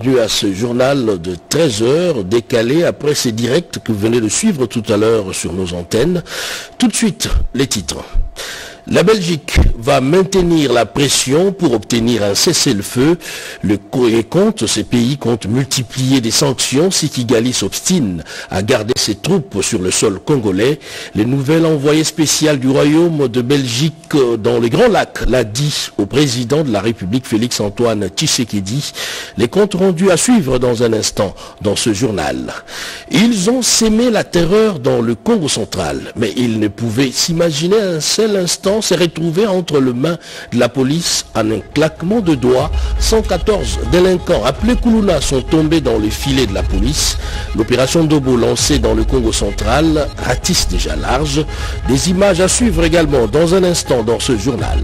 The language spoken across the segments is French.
À ce journal de 13 heures, décalé après ces directs que vous venez de suivre tout à l'heure sur nos antennes. Tout de suite, les titres. La Belgique va maintenir la pression pour obtenir un cessez-le-feu. Ces pays comptent multiplier des sanctions si Kigali s'obstine à garder ses troupes sur le sol congolais. Le nouvel envoyé spécial du Royaume de Belgique dans les Grands Lacs l'a dit au président de la République Félix-Antoine Tshisekedi. Les comptes rendus à suivre dans un instant dans ce journal. Ils ont sémé la terreur dans le Congo central, mais ils ne pouvaient s'imaginer un seul instant s'est retrouvé entre les mains de la police en un claquement de doigts. 114 délinquants appelés Kuluna sont tombés dans les filets de la police. L'opération Dobo lancée dans le Congo central ratisse déjà large. Des images à suivre également dans un instant dans ce journal.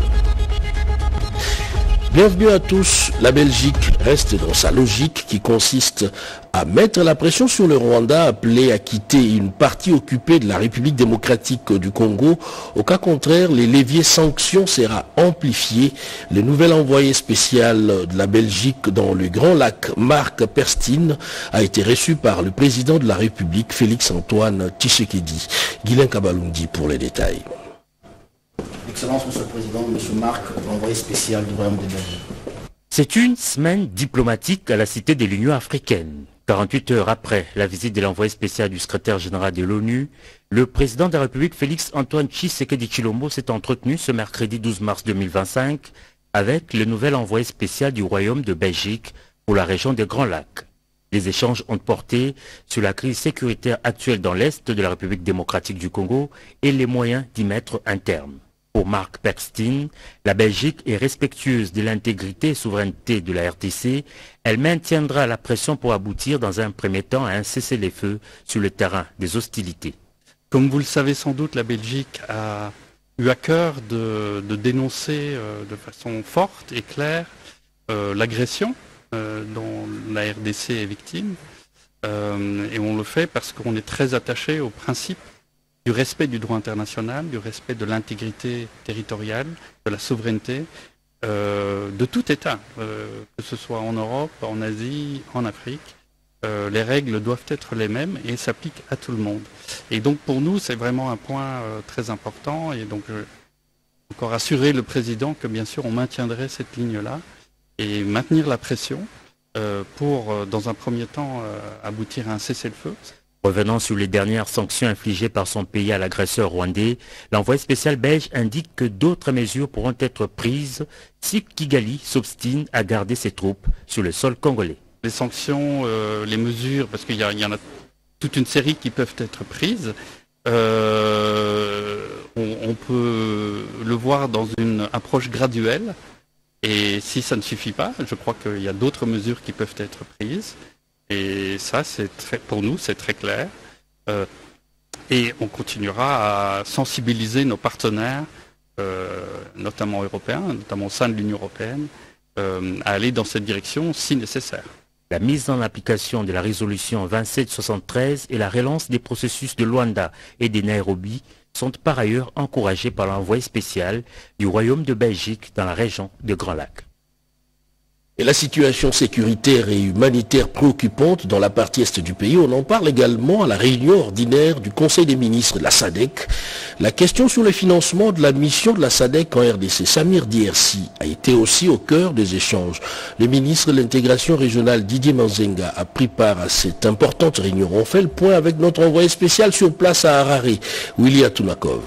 Bienvenue à tous. La Belgique reste dans sa logique qui consiste à mettre la pression sur le Rwanda appelé à quitter une partie occupée de la République démocratique du Congo. Au cas contraire, les leviers sanctions sera amplifié. Le nouvel envoyé spécial de la Belgique dans le Grand Lac, Marc Perstine, a été reçu par le président de la République, Félix-Antoine Tshisekedi. Guylain Kabalundi pour les détails. Excellence, Monsieur le Président, Monsieur Marc, envoyé spécial du Royaume de Belgique. C'est une semaine diplomatique à la Cité de l'Union africaine. 48 heures après la visite de l'envoyé spécial du secrétaire général de l'ONU, le président de la République Félix-Antoine Tshisekedi Tshilombo s'est entretenu ce mercredi 12 mars 2025 avec le nouvel envoyé spécial du Royaume de Belgique pour la région des Grands Lacs. Les échanges ont porté sur la crise sécuritaire actuelle dans l'Est de la République démocratique du Congo et les moyens d'y mettre un terme. Pour Marc Perstine, la Belgique est respectueuse de l'intégrité et souveraineté de la RDC. Elle maintiendra la pression pour aboutir dans un premier temps à un cessez-le-feu sur le terrain des hostilités. Comme vous le savez sans doute, la Belgique a eu à cœur de dénoncer de façon forte et claire l'agression dont la RDC est victime. Et on le fait parce qu'on est très attaché au principe du respect du droit international, du respect de l'intégrité territoriale, de la souveraineté de tout État, que ce soit en Europe, en Asie, en Afrique. Les règles doivent être les mêmes et s'appliquent à tout le monde. Et donc pour nous, c'est vraiment un point très important. Et donc, encore assurer le président que bien sûr on maintiendrait cette ligne-là et maintenir la pression pour, dans un premier temps, aboutir à un cessez-le-feu. Revenant sur les dernières sanctions infligées par son pays à l'agresseur rwandais, l'envoyé spécial belge indique que d'autres mesures pourront être prises si Kigali s'obstine à garder ses troupes sur le sol congolais. Les sanctions, les mesures, parce qu'il y en a toute une série qui peuvent être prises, on peut le voir dans une approche graduelle. Et si ça ne suffit pas, je crois qu'il y a d'autres mesures qui peuvent être prises. Et ça, pour nous, c'est très clair. Et on continuera à sensibiliser nos partenaires, notamment européens, notamment au sein de l'Union européenne, à aller dans cette direction si nécessaire. La mise en application de la résolution 2773 et la relance des processus de Luanda et de Nairobi sont par ailleurs encouragés par l'envoyé spécial du Royaume de Belgique dans la région de Grand Lac. Et la situation sécuritaire et humanitaire préoccupante dans la partie est du pays, on en parle également à la réunion ordinaire du Conseil des ministres de la SADC. La question sur le financement de la mission de la SADC en RDC, Samir Diersi, a été aussi au cœur des échanges. Le ministre de l'intégration régionale Didier Manzenga a pris part à cette importante réunion. On fait le point avec notre envoyé spécial sur place à Harare, Willy Atunakov.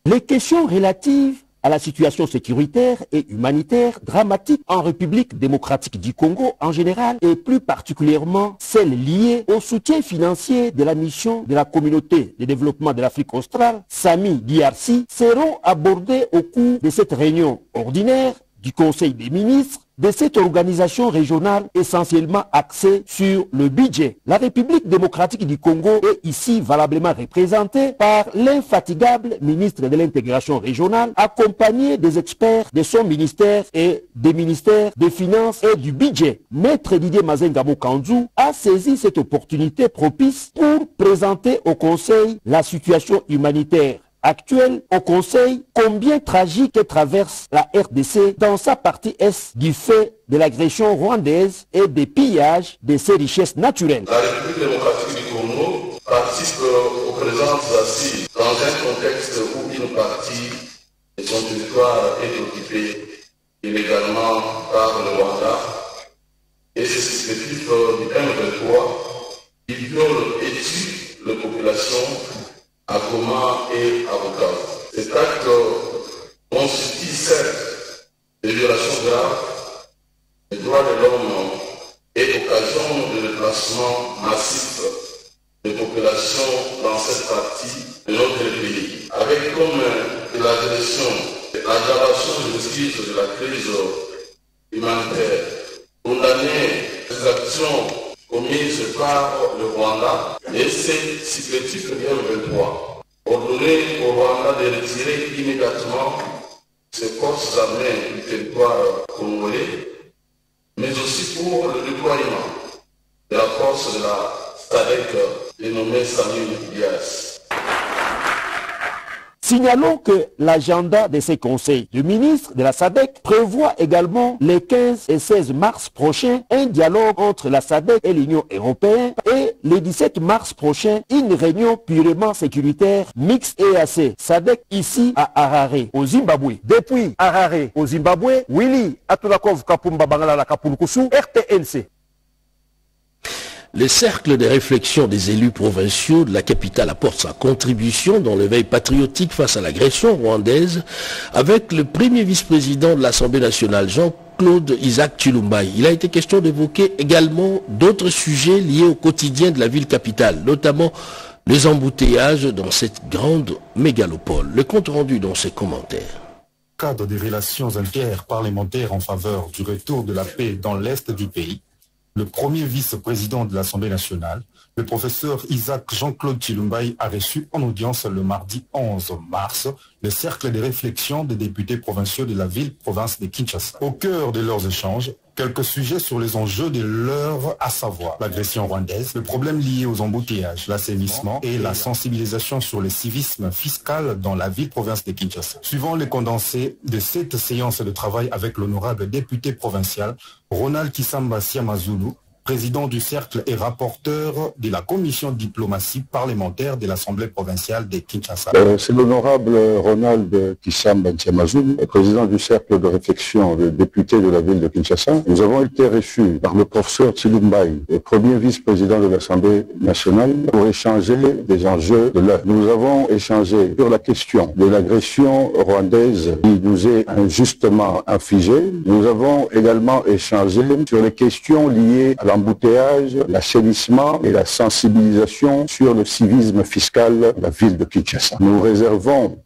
Les questions relatives à la situation sécuritaire et humanitaire dramatique en République démocratique du Congo en général et plus particulièrement celles liées au soutien financier de la mission de la communauté de développement de l'Afrique australe, SAMI DRC, seront abordées au cours de cette réunion ordinaire du Conseil des ministres de cette organisation régionale essentiellement axée sur le budget. La République démocratique du Congo est ici valablement représentée par l'infatigable ministre de l'intégration régionale, accompagné des experts de son ministère et des ministères des Finances et du budget. Maître Didier Mazenga Mokanzu a saisi cette opportunité propice pour présenter au Conseil la situation humanitaire actuelle au Conseil combien tragique que traverse la RDC dans sa partie Est du fait de l'agression rwandaise et des pillages de ses richesses naturelles. La République démocratique du Congo participe aux présentes assises dans un contexte où une partie de son territoire est occupée illégalement par le Rwanda et c'est suspectif du M23 qui viole et tue la population à Goma et à Bukavu. Cet acte constitue certes des violations graves des droits de l'homme et occasion de déplacement massif de populations dans cette partie de notre pays, avec comme l'agression, l'aggravation de l'excuse de la crise humanitaire, condamner les actions commises par le Rwanda et ses suspectifs du M23, ordonner au Rwanda de retirer immédiatement ses forces armées du territoire congolais, mais aussi pour le déploiement de la force de la SADC dénommée Samuel Diaz. Signalons que l'agenda de ces conseils du ministre de la SADC prévoit également les 15 et 16 mars prochains un dialogue entre la SADC et l'Union européenne et le 17 mars prochain une réunion purement sécuritaire mixte EAC SADC ici à Harare au Zimbabwe. Depuis Harare au Zimbabwe, Willy Atulakov Kapumba Bangalala Kapulukusu, RTNC. Le cercle de réflexion des élus provinciaux de la capitale apporte sa contribution dans l'éveil patriotique face à l'agression rwandaise avec le premier vice-président de l'Assemblée nationale, Jean-Claude Isaac Tshilumbai. Il a été question d'évoquer également d'autres sujets liés au quotidien de la ville capitale, notamment les embouteillages dans cette grande mégalopole. Le compte rendu dans ses commentaires. Cadre des relations interparlementaires en faveur du retour de la paix dans l'Est du pays, le premier vice-président de l'Assemblée nationale, le professeur Isaac Jean-Claude Tshilumbai, a reçu en audience le mardi 11 mars le cercle de réflexion des députés provinciaux de la ville-province de Kinshasa. Au cœur de leurs échanges, quelques sujets sur les enjeux de l'heure, à savoir l'agression rwandaise, le problème lié aux embouteillages, l'assainissement et la sensibilisation sur le civisme fiscal dans la ville-province de Kinshasa. Suivant les condensés de cette séance de travail avec l'honorable député provincial Ronald Kisamba Siamazulu, président du cercle et rapporteur de la commission diplomatie parlementaire de l'Assemblée provinciale de Kinshasa. C'est l'honorable Ronald Kisamba Siamazulu, président du cercle de réflexion des députés de la ville de Kinshasa. Nous avons été reçus par le professeur Tshilumbai, le premier vice-président de l'Assemblée nationale, pour échanger des enjeux de l'heure. Nous avons échangé sur la question de l'agression rwandaise qui nous est injustement infligée. Nous avons également échangé sur les questions liées à l'embouteillage, l'assainissement et la sensibilisation sur le civisme fiscal de la ville de Kinshasa. Nous réservons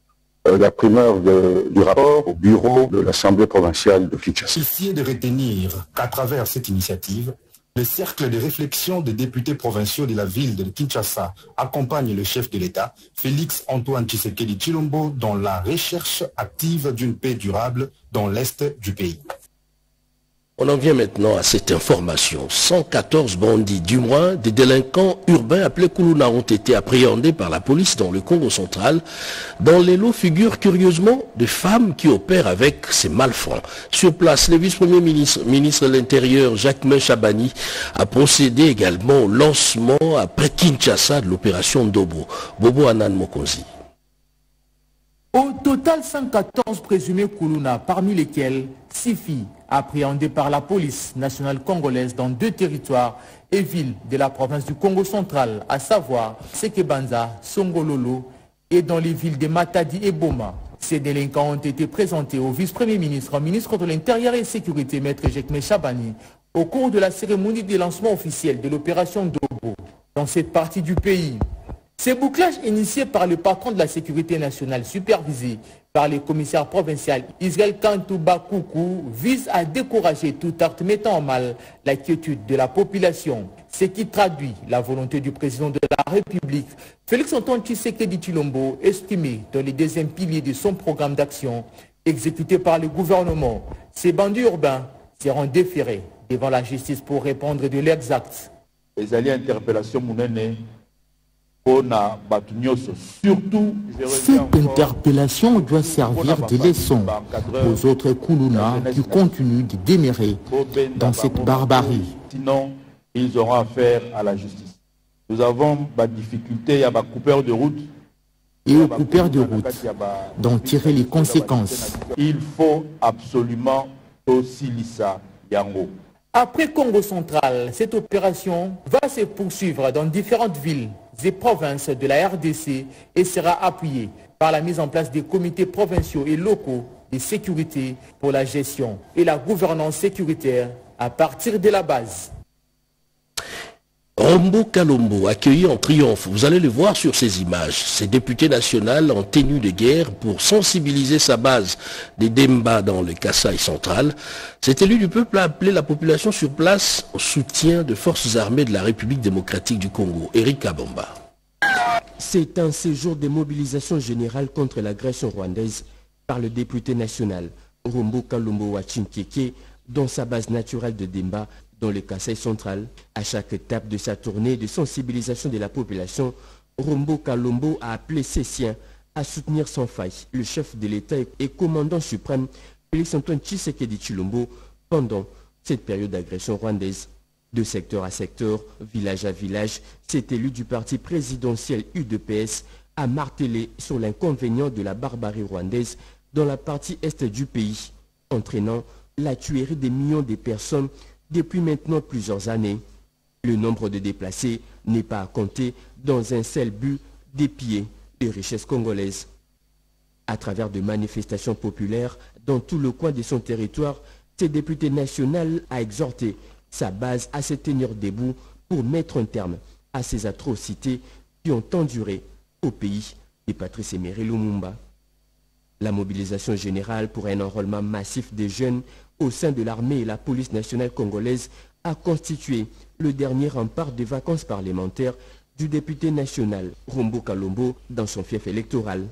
la primeur du rapport au bureau de l'Assemblée provinciale de Kinshasa. Il est de retenir qu'à travers cette initiative, le cercle de réflexion des députés provinciaux de la ville de Kinshasa accompagne le chef de l'État, Félix Antoine Tshisekedi Tshilombo, dans la recherche active d'une paix durable dans l'Est du pays. On en vient maintenant à cette information. 114 bandits, du moins des délinquants urbains appelés Kuluna, ont été appréhendés par la police dans le Congo central. Dans les lots figurent curieusement des femmes qui opèrent avec ces malfrats. Sur place, le vice-premier ministre de l'Intérieur, Jacques Chabani, a procédé également au lancement après Kinshasa de l'opération Ndobo. Bobo Anan Mokonzi. Au total, 114 présumés Kuluna, parmi lesquels 6 filles appréhendées par la police nationale congolaise dans 2 territoires et villes de la province du Congo central, à savoir Sekebanza, Songololo et dans les villes de Matadi et Boma. Ces délinquants ont été présentés au vice-premier ministre, ministre de l'Intérieur et Sécurité, maître Jacques Chabani, au cours de la cérémonie de lancement officiel de l'opération Ndobo dans cette partie du pays. Ces bouclages initiés par le patron de la sécurité nationale, supervisé par le commissaire provincial Israël Kantouba Koukou, visent à décourager tout acte mettant en mal la quiétude de la population, ce qui traduit la volonté du président de la République, Félix Antoine Tshisekedi Tshilombo, estimé dans les 2e piliers de son programme d'action exécuté par le gouvernement. Ces bandits urbains seront déférés devant la justice pour répondre de leurs actes. Les alliés interpellation mounene Surtout, cette interpellation doit servir de leçon aux autres Kuluna qui continuent de démérer dans cette barbarie. Sinon, ils auront affaire à la justice. Nous avons des difficultés à coupeurs de route. Et aux coupeurs de route d'en tirer les conséquences. Il faut absolument aussi Lissa Yango. Après Congo central, cette opération va se poursuivre dans différentes villes et provinces de la RDC et sera appuyée par la mise en place des comités provinciaux et locaux de sécurité pour la gestion et la gouvernance sécuritaire à partir de la base. Rombo Kalombo, accueilli en triomphe, vous allez le voir sur ces images. Ces députés nationaux en tenue de guerre pour sensibiliser sa base des Demba dans le Kasaï central. Cet élu du peuple a appelé la population sur place au soutien de forces armées de la République démocratique du Congo. Eric Kabomba. C'est un séjour de mobilisation générale contre l'agression rwandaise par le député national Rombo Kalombo Wachinkeke dans sa base naturelle de Demba dans le Kasaï central. À chaque étape de sa tournée de sensibilisation de la population, Rombo Kalombo a appelé ses siens à soutenir sans faille le chef de l'État et commandant suprême Félix Antoine Tshisekedi Tshilombo pendant cette période d'agression rwandaise. De secteur à secteur, village à village, cet élu du parti présidentiel UDPS a martelé sur l'inconvénient de la barbarie rwandaise dans la partie est du pays, entraînant la tuerie des millions de personnes depuis maintenant plusieurs années. Le nombre de déplacés n'est pas à compter dans un seul but d'épier les richesses congolaises. À travers de manifestations populaires dans tout le coin de son territoire, ce député national a exhorté sa base à se tenir debout pour mettre un terme à ces atrocités qui ont enduré au pays de Patrice Emery Lumumba. La mobilisation générale pour un enrôlement massif des jeunes au sein de l'armée et la police nationale congolaise a constitué le dernier rempart des vacances parlementaires du député national Rombo Kalombo dans son fief électoral.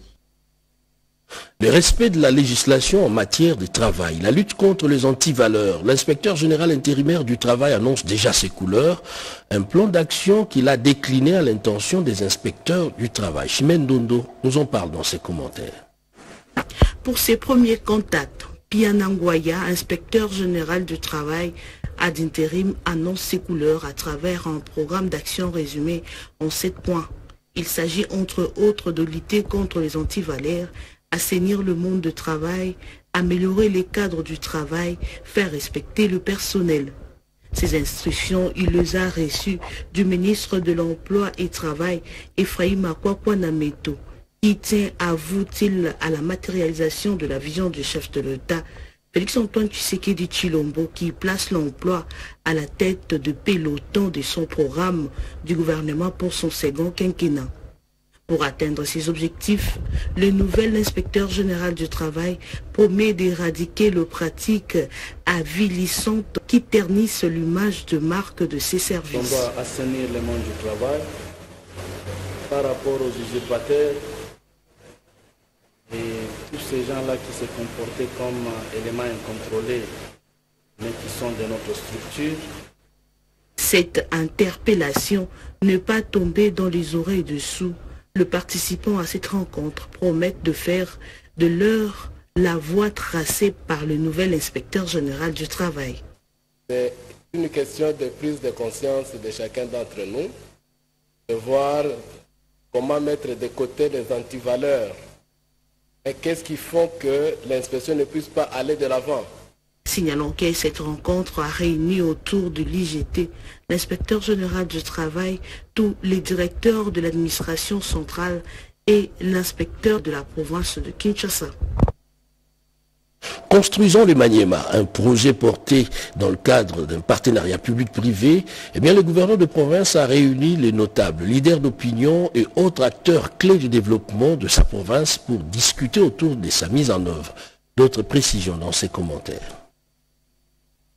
Le respect de la législation en matière de travail, la lutte contre les antivaleurs. L'inspecteur général intérimaire du travail annonce déjà ses couleurs, un plan d'action qu'il a décliné à l'intention des inspecteurs du travail. Chimène Dondo nous en parle dans ses commentaires. Pour ses premiers contacts, Piana Ngwaya, inspecteur général du travail ad intérim, annonce ses couleurs à travers un programme d'action résumé en 7 points. Il s'agit entre autres de lutter contre les antivaleurs, assainir le monde du travail, améliorer les cadres du travail, faire respecter le personnel. Ces instructions, il les a reçues du ministre de l'Emploi et Travail, Ephraim Akwakwa-Nameto, qui tient à vous-il à la matérialisation de la vision du chef de l'État, Félix Antoine Tshisekedi Tshilombo, qui place l'emploi à la tête de peloton de son programme du gouvernement pour son second quinquennat. Pour atteindre ces objectifs, le nouvel inspecteur général du travail promet d'éradiquer les pratiques avilissantes qui ternissent l'image de marque de ses services. On doit assainir le monde du travail par rapport aux usurpateurs et tous ces gens-là qui se comportaient comme éléments incontrôlés, mais qui sont de notre structure. Cette interpellation ne pas tomber dans les oreilles dessous. Les participants à cette rencontre promettent de faire de leur la voie tracée par le nouvel inspecteur général du travail. C'est une question de prise de conscience de chacun d'entre nous, de voir comment mettre de côté les antivaleurs. Et qu'est-ce qui fait que l'inspection ne puisse pas aller de l'avant? Signalons que cette rencontre a réuni autour de l'IGT, l'inspecteur général du travail, tous les directeurs de l'administration centrale et l'inspecteur de la province de Kinshasa. Construisons le Maniema, un projet porté dans le cadre d'un partenariat public-privé. Eh bien, le gouverneur de province a réuni les notables, leaders d'opinion et autres acteurs clés du développement de sa province pour discuter autour de sa mise en œuvre. D'autres précisions dans ses commentaires.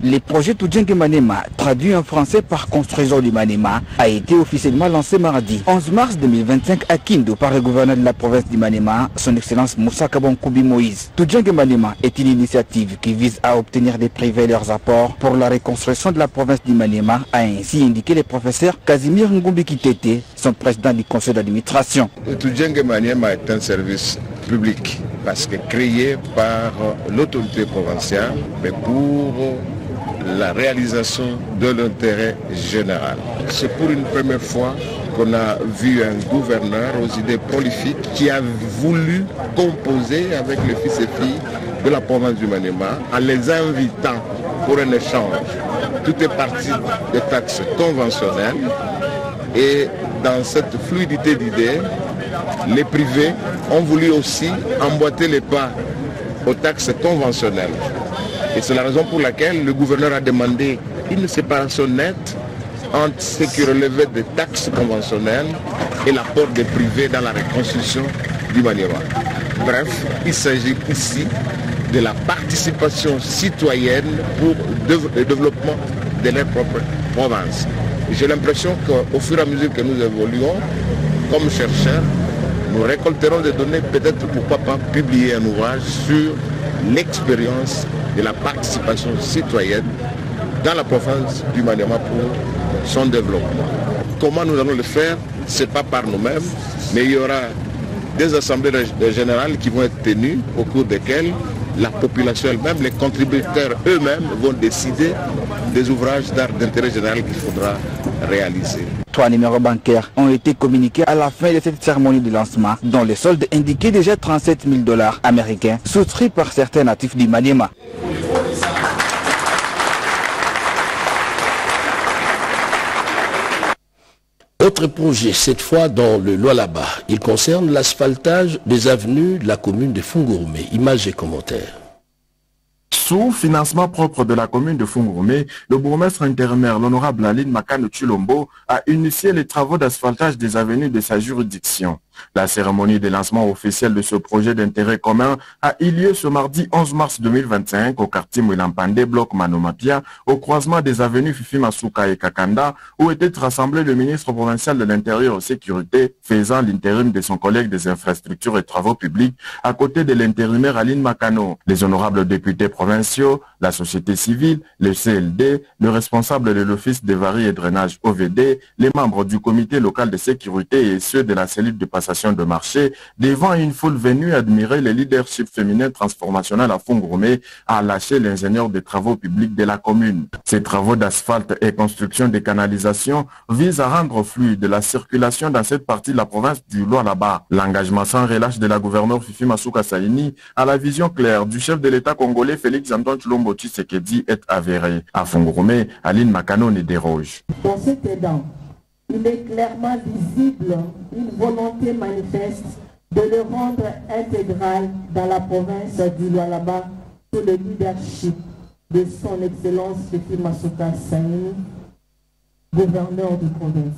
Le projet Tudjenge Manema, traduit en français par Construisons du Manema, a été officiellement lancé mardi 11 mars 2025 à Kindu par le gouverneur de la province du Manema, son excellence Moussa Kabonkoubi Moïse. Tudjenge Manema est une initiative qui vise à obtenir des privés leurs apports pour la reconstruction de la province du Manema, a ainsi indiqué le professeur Casimir Ngumbi Kitete, son président du conseil d'administration. Tudjenge Manema est un service public parce que créé par l'autorité provinciale, mais pour la réalisation de l'intérêt général. C'est pour une première fois qu'on a vu un gouverneur aux idées prolifiques qui a voulu composer avec les fils et filles de la province du Manema en les invitant pour un échange. Tout est parti des taxes conventionnelles et dans cette fluidité d'idées, les privés ont voulu aussi emboîter les pas aux taxes conventionnelles. Et c'est la raison pour laquelle le gouverneur a demandé une séparation nette entre ce qui relevait des taxes conventionnelles et l'apport des privés dans la reconstruction du Maniema. Bref, il s'agit ici de la participation citoyenne pour le développement de leur propre province. J'ai l'impression qu'au fur et à mesure que nous évoluons, comme chercheurs, nous récolterons des données, peut-être pourquoi pas publier un ouvrage sur l'expérience de la participation citoyenne dans la province du Maniema pour son développement. Comment nous allons le faire, ce n'est pas par nous-mêmes, mais il y aura des assemblées générales qui vont être tenues au cours desquelles la population elle-même, les contributeurs eux-mêmes vont décider des ouvrages d'art d'intérêt général qu'il faudra réaliser. 3 numéros bancaires ont été communiqués à la fin de cette cérémonie de lancement, dont le solde indiquait déjà 37 000 $ américains, souscrits par certains natifs du Maniema. Autre projet, cette fois dans le Lualaba. Il concerne l'asphaltage des avenues de la commune de Fungourme. Images et commentaires. Sous financement propre de la commune de Fungourme, le bourgmestre intérimaire, l'honorable Aline Makano Chilombo, a initié les travaux d'asphaltage des avenues de sa juridiction. La cérémonie de lancement officiel de ce projet d'intérêt commun a eu lieu ce mardi 11 mars 2025 au quartier Mwilampande, bloc Manomapia, au croisement des avenues Fifi Masuka et Kakanda, où était rassemblé le ministre provincial de l'Intérieur et Sécurité, faisant l'intérim de son collègue des infrastructures et travaux publics, à côté de l'intérimaire Aline Makano. Les honorables députés provinciaux, la société civile, le CLD, le responsable de l'Office des varies et drainage OVD, les membres du comité local de sécurité et ceux de la cellule de passation de marché, devant une foule venue admirer le leadership féminin transformationnel à Fungourme, a lâché l'ingénieur des travaux publics de la commune. Ces travaux d'asphalte et construction des canalisations visent à rendre fluide la circulation dans cette partie de la province du Lualaba. L'engagement sans relâche de la gouverneure Fifi Masuka Saini à la vision claire du chef de l'État congolais Félix Antoine Tshilombo Tshisekedi est avérée. À Fungourme, Aline Makano ne déroge. Dans cet aidant, il est clairement visible une volonté manifeste de le rendre intégral dans la province du Lualaba sous le leadership de son Excellence Fifi Masuka Saini, gouverneur de province.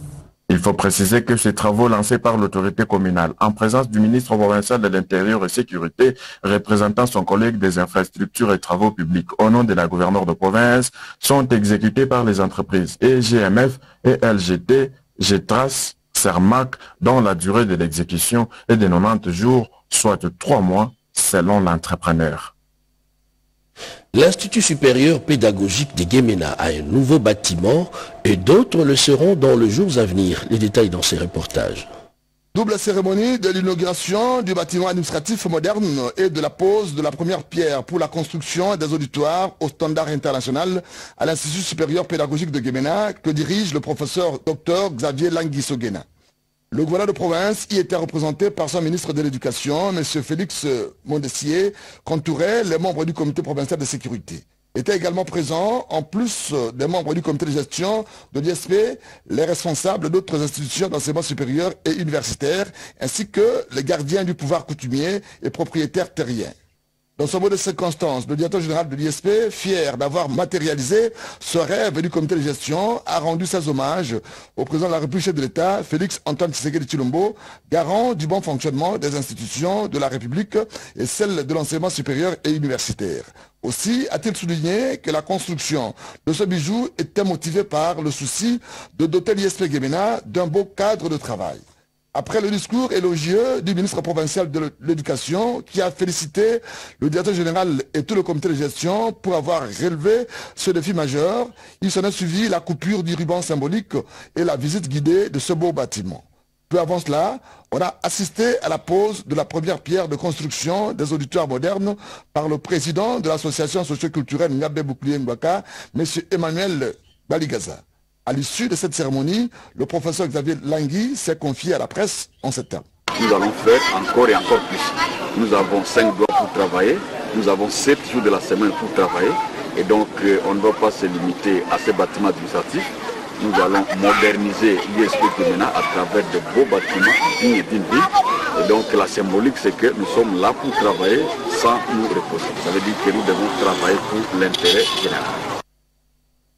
Il faut préciser que ces travaux lancés par l'autorité communale, en présence du ministre provincial de l'Intérieur et Sécurité, représentant son collègue des infrastructures et travaux publics au nom de la gouverneure de province, sont exécutés par les entreprises EGMF et LGT, GETRAS, CERMAC, dont la durée de l'exécution est de 90 jours, soit 3 mois, selon l'entrepreneur. L'Institut supérieur pédagogique de Guémena a un nouveau bâtiment et d'autres le seront dans les jours à venir. Les détails dans ces reportages. Double cérémonie de l'inauguration du bâtiment administratif moderne et de la pose de la première pierre pour la construction des auditoires au standard international à l'Institut supérieur pédagogique de Guémena que dirige le professeur Dr Xavier Languisogena. Le gouverneur de province y était représenté par son ministre de l'Éducation, M. Félix Mondessier, qu'entouraient les membres du comité provincial de sécurité. Étaient également présents, en plus des membres du comité de gestion de l'ISP, les responsables d'autres institutions d'enseignement supérieur et universitaire, ainsi que les gardiens du pouvoir coutumier et propriétaires terriens. Dans ce mot de circonstance, le directeur général de l'ISP, fier d'avoir matérialisé ce rêve du comité de gestion, a rendu ses hommages au président de la République, chef de l'État, Félix Antoine Tshisekedi Tshilombo, garant du bon fonctionnement des institutions de la République et celles de l'enseignement supérieur et universitaire. Aussi a-t-il souligné que la construction de ce bijou était motivée par le souci de doter l'ISP Gemena d'un beau cadre de travail. Après le discours élogieux du ministre provincial de l'Éducation qui a félicité le directeur général et tout le comité de gestion pour avoir relevé ce défi majeur, il s'en a suivi la coupure du ruban symbolique et la visite guidée de ce beau bâtiment. Peu avant cela, on a assisté à la pose de la première pierre de construction des auditoires modernes par le président de l'association socio-culturelle Ngabe Bouclier Mbaka, M. Emmanuel Baligaza. À l'issue de cette cérémonie, le professeur Xavier Langui s'est confié à la presse en ces termes. Nous allons faire encore et encore plus. Nous avons 5 jours pour travailler, nous avons 7 jours de la semaine pour travailler, et donc on ne va pas se limiter à ces bâtiments administratifs. Nous allons moderniser l'ISP Gemena à travers de beaux bâtiments dignes d'une ville. Et donc la symbolique, c'est que nous sommes là pour travailler sans nous reposer. Ça veut dire que nous devons travailler pour l'intérêt général.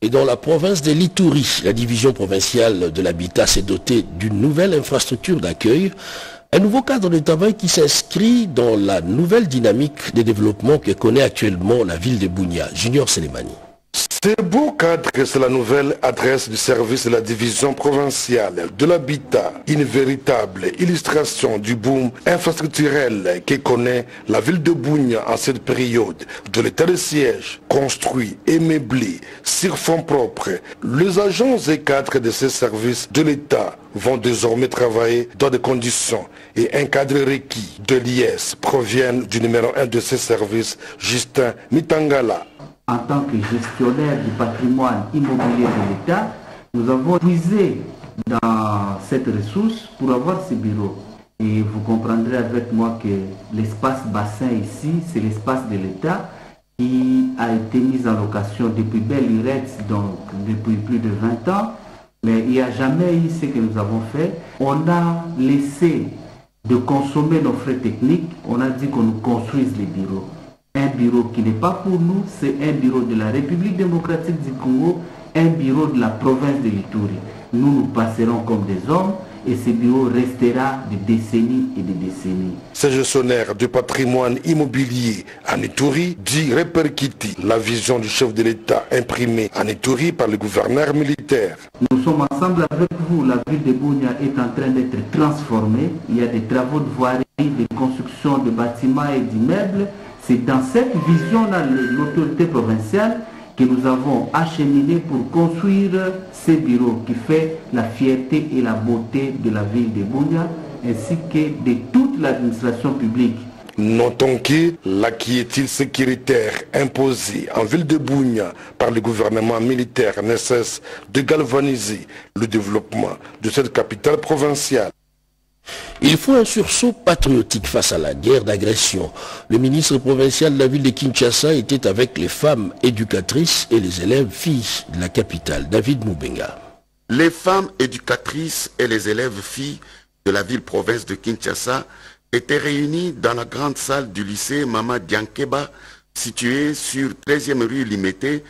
Et dans la province de l'Ituri, la division provinciale de l'habitat s'est dotée d'une nouvelle infrastructure d'accueil, un nouveau cadre de travail qui s'inscrit dans la nouvelle dynamique de développement que connaît actuellement la ville de Bunia. Junior Selemani. Ce beau cadre, c'est la nouvelle adresse du service de la division provinciale de l'habitat, une véritable illustration du boom infrastructurel que connaît la ville de Bunia en cette période de l'état de siège, construit et meublé sur fonds propres. Les agents et cadres de ces services de l'État vont désormais travailler dans des conditions et un cadre requis de l'IS proviennent du numéro 1 de ces services, Justin Mitangala. En tant que gestionnaire du patrimoine immobilier de l'État, nous avons puisé dans cette ressource pour avoir ce bureau. Et vous comprendrez avec moi que l'espace bassin ici, c'est l'espace de l'État qui a été mis en location depuis belle lurette, donc depuis plus de 20 ans. Mais il n'y a jamais eu ce que nous avons fait. On a laissé de consommer nos frais techniques, on a dit qu'on nous construise les bureaux. Un bureau qui n'est pas pour nous, c'est un bureau de la République démocratique du Congo, un bureau de la province de l'Ituri. Nous, nous passerons comme des hommes et ce bureau restera de décennies et de décennies. Ce gestionnaire du patrimoine immobilier en Ituri dit répercuter la vision du chef de l'État imprimée en Ituri par le gouverneur militaire. Nous sommes ensemble avec vous. La ville de Bunia est en train d'être transformée. Il y a des travaux de voirie, de construction de bâtiments et d'immeubles. C'est dans cette vision-là, l'autorité provinciale, que nous avons acheminé pour construire ces bureaux qui fait la fierté et la beauté de la ville de Bunia, ainsi que de toute l'administration publique. Notons que la quiétude sécuritaire imposée en ville de Bunia par le gouvernement militaire ne cesse de galvaniser le développement de cette capitale provinciale. Il faut un sursaut patriotique face à la guerre d'agression. Le ministre provincial de la ville de Kinshasa était avec les femmes éducatrices et les élèves filles de la capitale. David Moubenga. Les femmes éducatrices et les élèves filles de la ville-province de Kinshasa étaient réunies dans la grande salle du lycée Mama Diankeba, située sur 13e rue Limité,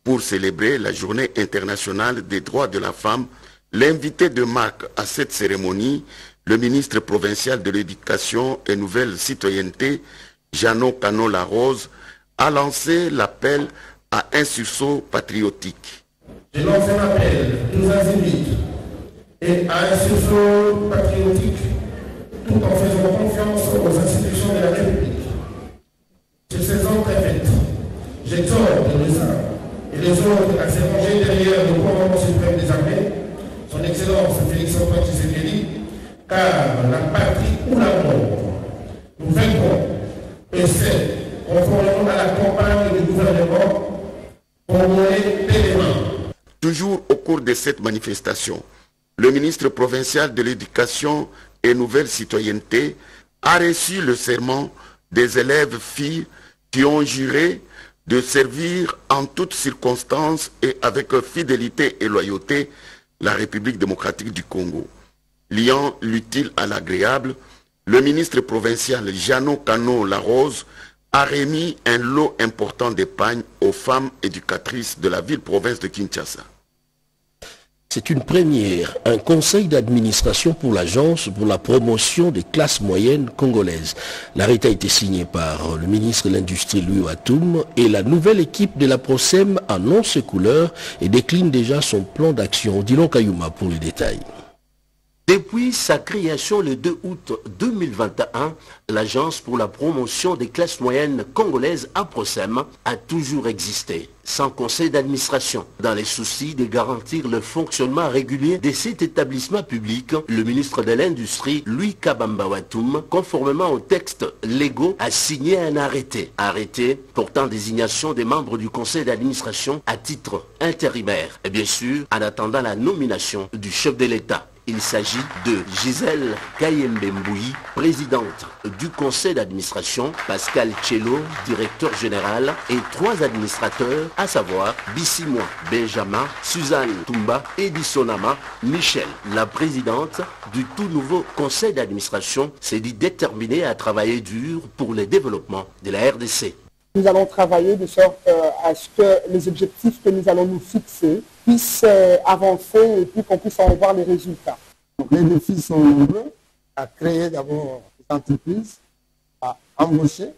pour célébrer la journée internationale des droits de la femme. L'invité de marque à cette cérémonie, le ministre provincial de l'Éducation et Nouvelle Citoyenneté, Jeannot Cano-Larose, a lancé l'appel à un sursaut patriotique. Je lance un appel nous invite et à un sursaut patriotique tout en faisant confiance aux institutions de la République. Sur ces ans très faites, j'exhorte les uns et les autres à se ranger derrière le commandement suprême des armées, son Excellence Félix Antoine Tshisekedi, car la patrie ou la mort, nous vaincrons, et c'est conformément à la campagne du gouvernement congolais pérément. Toujours au cours de cette manifestation, le ministre provincial de l'Éducation et Nouvelle Citoyenneté a reçu le serment des élèves filles qui ont juré de servir en toutes circonstances et avec fidélité et loyauté la République démocratique du Congo. Liant l'utile à l'agréable, le ministre provincial Jeannot Cano-Larose a remis un lot important d'épargne aux femmes éducatrices de la ville-province de Kinshasa. C'est une première, un conseil d'administration pour l'agence pour la promotion des classes moyennes congolaises. L'arrêté a été signé par le ministre de l'Industrie Louis Watoum et la nouvelle équipe de la PROSEM annonce ses couleurs et décline déjà son plan d'action. Dylan Kayuma pour les détails. Depuis sa création le 2 août 2021, l'Agence pour la promotion des classes moyennes congolaises APROSEM a toujours existé, sans conseil d'administration. Dans les soucis de garantir le fonctionnement régulier de cet établissement public, le ministre de l'Industrie, Louis Kabamba Watoum, conformément aux textes légaux, a signé un arrêté. Arrêté portant désignation des membres du conseil d'administration à titre intérimaire. Et bien sûr, en attendant la nomination du chef de l'État. Il s'agit de Gisèle Kayembe-Mbouyi, présidente du conseil d'administration, Pascal Tchelo, directeur général, et 3 administrateurs, à savoir Bissimois Benjamin, Suzanne Toumba, Edisonama, Michel. La présidente du tout nouveau conseil d'administration s'est dit déterminée à travailler dur pour le développement de la RDC. Nous allons travailler de sorte à ce que les objectifs que nous allons nous fixer puissent avancer et puis qu'on puisse en voir les résultats. Donc, les défis sont nombreux, à créer d'abord des entreprises, à embaucher,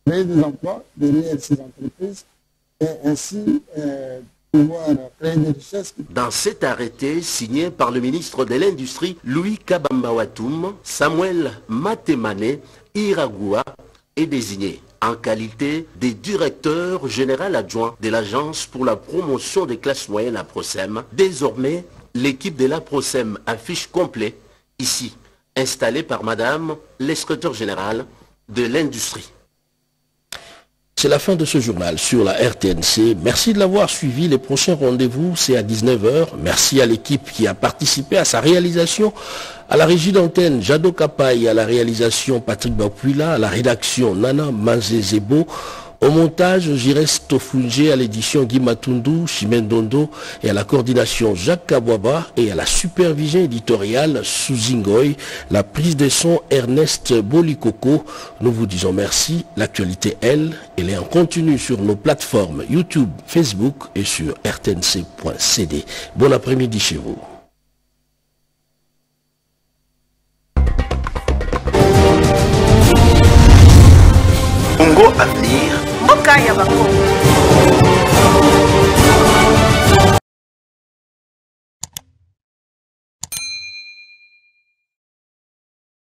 créer des emplois derrière ces entreprises et ainsi pouvoir créer des richesses. Dans cet arrêté signé par le ministre de l'Industrie, Louis Kabamba Watoum, Samuel Matemane Iragua est désigné en qualité de directeur général adjoint de l'Agence pour la promotion des classes moyennes à PROSEM. Désormais, l'équipe de la PROSEM affiche complet, ici, installée par Madame l'inspecteur général de l'Industrie. C'est la fin de ce journal sur la RTNC. Merci de l'avoir suivi. Les prochains rendez-vous, c'est à 19h. Merci à l'équipe qui a participé à sa réalisation. À la régie d'antenne, Jado Kapaï, à la réalisation, Patrick Bapuila, à la rédaction, Nana Manzezebo. Au montage, Jires Tofunje, à l'édition Guy Matundu, Chimène Dondo, et à la coordination Jacques Kabwaba, et à la supervision éditoriale Souzingoy, la prise de son Ernest Bolikoko. Nous vous disons merci. L'actualité, elle est en continu sur nos plateformes YouTube, Facebook et sur rtnc.cd. Bon après-midi chez vous. Congo Avenir. Mboka ya Bakongo.